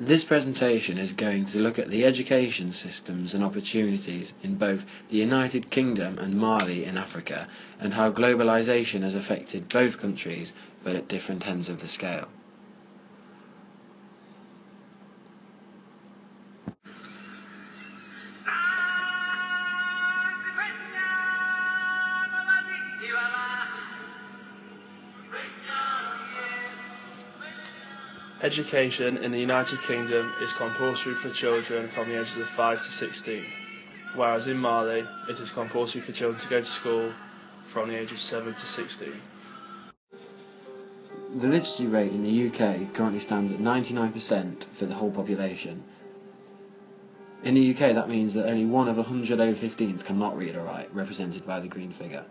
This presentation is going to look at the education systems and opportunities in both the United Kingdom and Mali in Africa, and how globalisation has affected both countries, but at different ends of the scale. Education in the United Kingdom is compulsory for children from the ages of 5 to 16, whereas in Mali it is compulsory for children to go to school from the age of 7 to 16. The literacy rate in the UK currently stands at 99% for the whole population. In the UK that means that only 1 of 100 over 15s cannot read or write, represented by the green figure.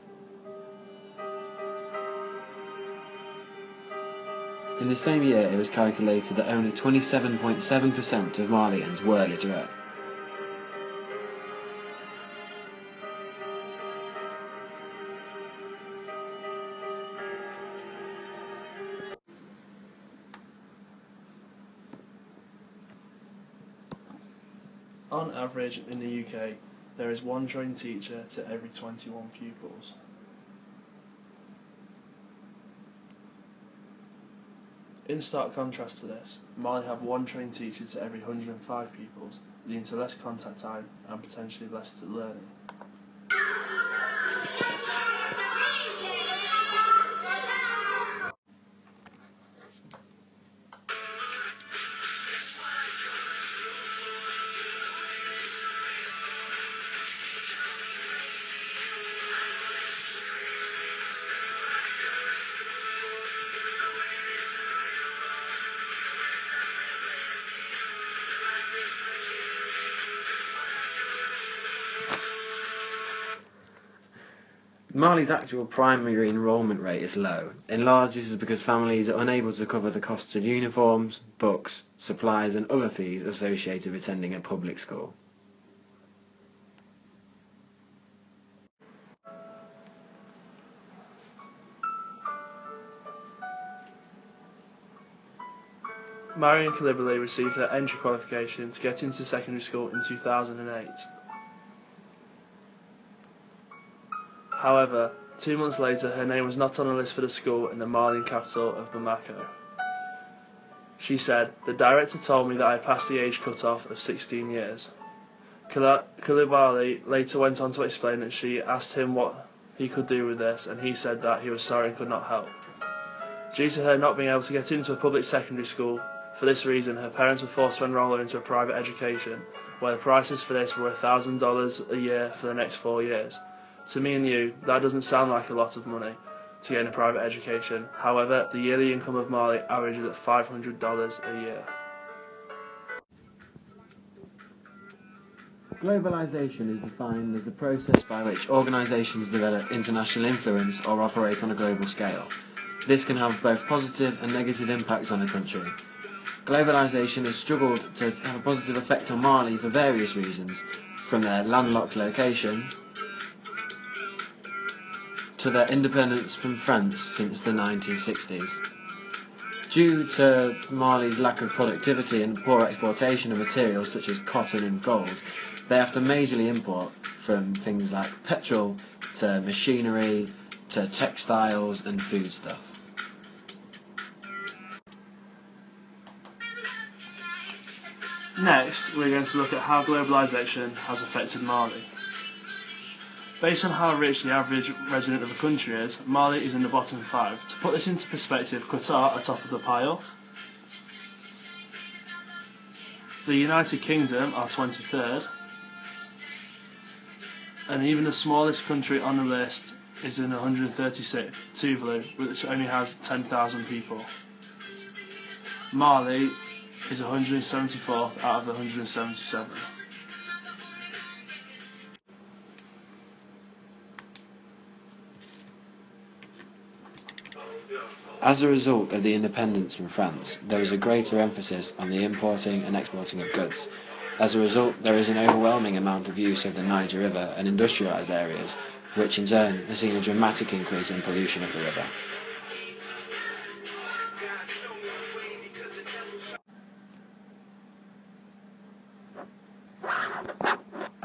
In the same year, it was calculated that only 27.7% of Malians were literate. On average in the UK, there is 1 trained teacher to every 21 pupils. In stark contrast to this, Mali have 1 trained teacher to every 105 pupils, leading to less contact time and potentially less learning. Mali's actual primary enrolment rate is low. In large, this is because families are unable to cover the costs of uniforms, books, supplies and other fees associated with attending a public school. Marion Kalibali received her entry qualification to get into secondary school in 2008. However, 2 months later her name was not on a list for the school in the Malian capital of Bamako. She said, "The director told me that I passed the age cut-off of 16 years. Kalibali later went on to explain that she asked him what he could do with this, and he said that he was sorry and could not help. Due to her not being able to get into a public secondary school, for this reason her parents were forced to enrol her into a private education, where the prices for this were $1,000 a year for the next 4 years. To me and you, that doesn't sound like a lot of money to gain a private education. However, the yearly income of Mali averages at $500 a year." Globalisation is defined as the process by which organisations develop international influence or operate on a global scale. This can have both positive and negative impacts on a country. Globalisation has struggled to have a positive effect on Mali for various reasons, from their landlocked location to their independence from France since the 1960s. Due to Mali's lack of productivity and poor exportation of materials such as cotton and gold, they have to majorly import from things like petrol to machinery to textiles and foodstuff. Next, we're going to look at how globalisation has affected Mali. Based on how rich the average resident of the country is, Mali is in the bottom 5. To put this into perspective, Qatar are top of the pile. The United Kingdom are 23rd. And even the smallest country on the list is in 136th, Tuvalu, which only has 10,000 people. Mali is 174th out of 177. As a result of the independence from France, there is a greater emphasis on the importing and exporting of goods. As a result, there is an overwhelming amount of use of the Niger River and industrialised areas, which in turn has seen a dramatic increase in pollution of the river.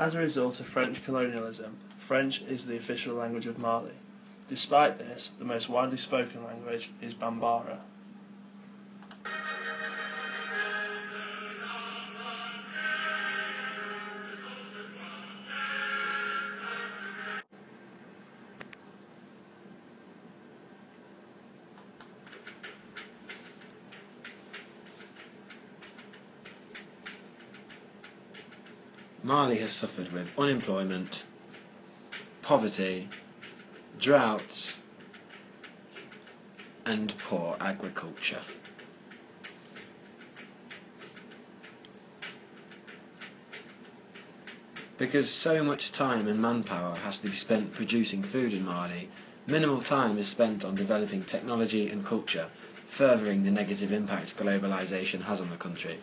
As a result of French colonialism, French is the official language of Mali. Despite this, the most widely spoken language is Bambara. Mali has suffered with unemployment, poverty, droughts, and poor agriculture. Because so much time and manpower has to be spent producing food in Mali, minimal time is spent on developing technology and culture, furthering the negative impact globalisation has on the country.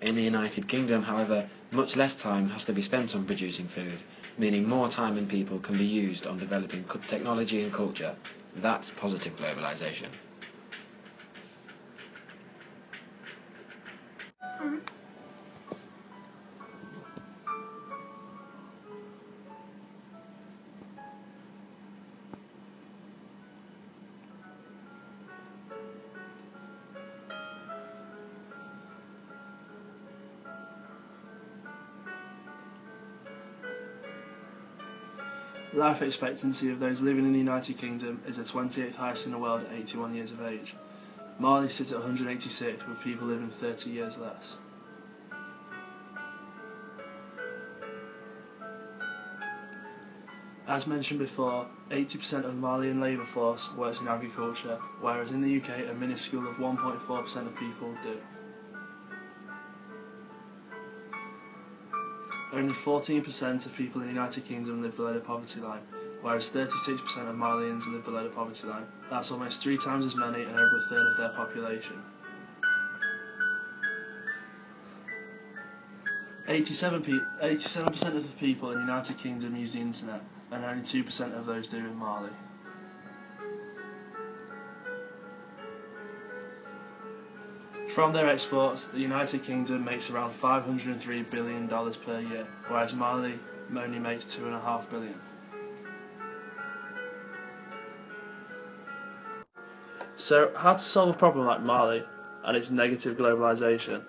In the United Kingdom, however, much less time has to be spent on producing food, meaning more time and people can be used on developing technology and culture. That's positive globalisation. Life expectancy of those living in the United Kingdom is the 28th highest in the world at 81 years of age. Mali sits at 186, with people living 30 years less. As mentioned before, 80% of the Malian labour force works in agriculture, whereas in the UK a minuscule of 1.4% of people do. Only 14% of people in the United Kingdom live below the poverty line, whereas 36% of Malians live below the poverty line. That's almost 3 times as many and over a third of their population. 87% of the people in the United Kingdom use the internet, and only 2% of those do in Mali. From their exports, the United Kingdom makes around $503 billion per year, whereas Mali only makes $2.5 billion. So, how to solve a problem like Mali and its negative globalisation?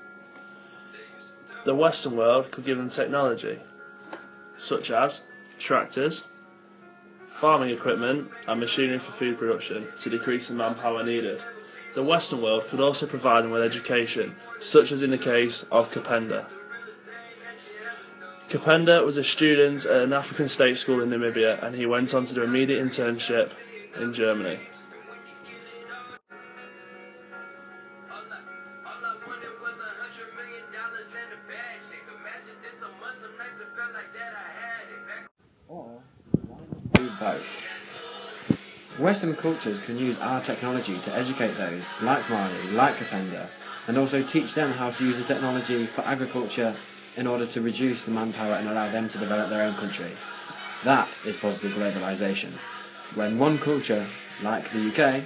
The Western world could give them technology, such as tractors, farming equipment and machinery for food production to decrease the manpower needed. The Western world could also provide them with education, such as in the case of Kapenda. Kapenda was a student at an African state school in Namibia, and he went on to do an immediate internship in Germany. Do both. Western cultures can use our technology to educate those, like Mali, like Kapenda, and also teach them how to use the technology for agriculture in order to reduce the manpower and allow them to develop their own country. That is positive globalisation. When one culture, like the UK,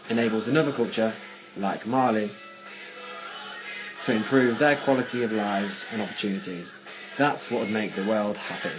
enables another culture, like Mali, to improve their quality of lives and opportunities. That's what would make the world happy.